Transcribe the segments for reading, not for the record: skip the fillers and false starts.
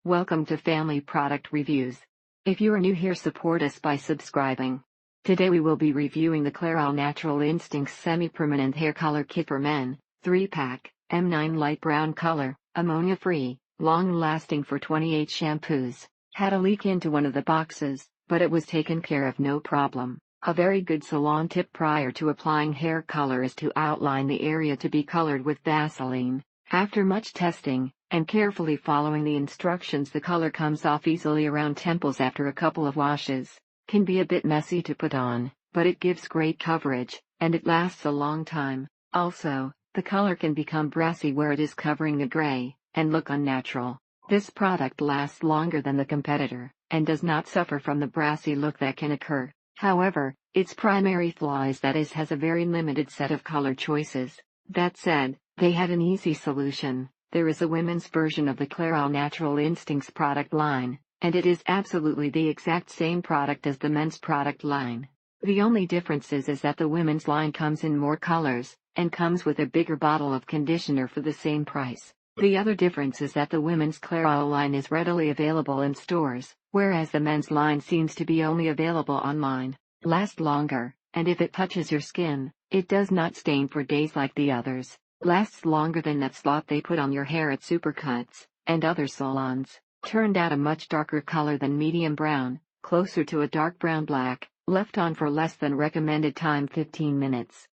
Welcome to Family Product Reviews. If you are new here, support us by subscribing. Today we will be reviewing the Clairol Natural Instincts Semi-Permanent Hair Color Kit for Men, 3-pack, M9 light brown color, ammonia-free, long-lasting for 28 shampoos. Had a leak into one of the boxes, but it was taken care of no problem. A very good salon tip prior to applying hair color is to outline the area to be colored with Vaseline. After much testing, and carefully following the instructions, the color comes off easily around temples after a couple of washes. Can be a bit messy to put on, but it gives great coverage, and it lasts a long time. Also, the color can become brassy where it is covering the gray, and look unnatural. This product lasts longer than the competitor, and does not suffer from the brassy look that can occur. However, its primary flaw is that it has a very limited set of color choices. That said, they had an easy solution. There is a women's version of the Clairol Natural Instincts product line, and it is absolutely the exact same product as the men's product line. The only difference is that the women's line comes in more colors, and comes with a bigger bottle of conditioner for the same price. The other difference is that the women's Clairol line is readily available in stores, whereas the men's line seems to be only available online. Lasts longer, and if it touches your skin, it does not stain for days like the others. Lasts longer than that slot they put on your hair at Supercuts and other salons. Turned out a much darker color than medium brown, closer to a dark brown black, left on for less than recommended time 15 minutes.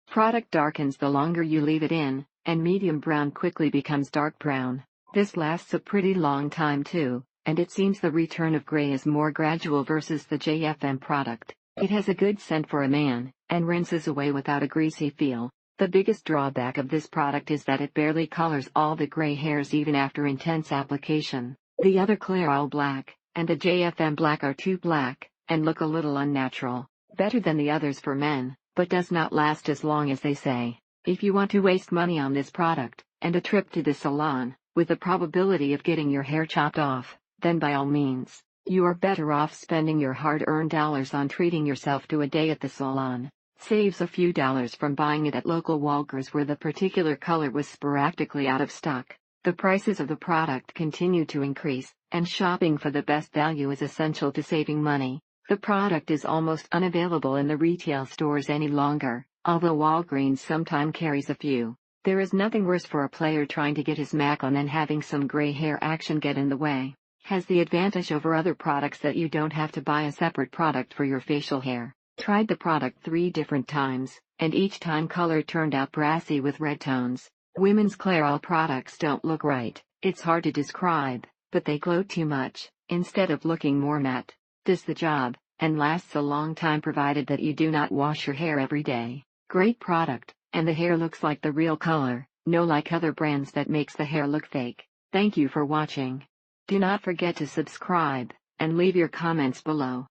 Product darkens the longer you leave it in, and medium brown quickly becomes dark brown. This lasts a pretty long time too, and it seems the return of gray is more gradual versus the JFM product. It has a good scent for a man, and rinses away without a greasy feel. The biggest drawback of this product is that it barely colors all the gray hairs even after intense application. The other Clairol Black and the JFM Black are too black, and look a little unnatural. Better than the others for men, but does not last as long as they say. If you want to waste money on this product, and a trip to the salon, with the probability of getting your hair chopped off, then by all means, you are better off spending your hard-earned dollars on treating yourself to a day at the salon. Saves a few dollars from buying it at local Walgreens where the particular color was sporadically out of stock. The prices of the product continue to increase, and shopping for the best value is essential to saving money. The product is almost unavailable in the retail stores any longer, although Walgreens sometimes carries a few. There is nothing worse for a player trying to get his mac on than having some gray hair action get in the way. Has the advantage over other products that you don't have to buy a separate product for your facial hair. Tried the product 3 different times, and each time color turned out brassy with red tones. Women's Clairol products don't look right. It's hard to describe, but they glow too much, instead of looking more matte. Does the job, and lasts a long time provided that you do not wash your hair every day. Great product, and the hair looks like the real color, no like other brands that makes the hair look fake. Thank you for watching. Do not forget to subscribe, and leave your comments below.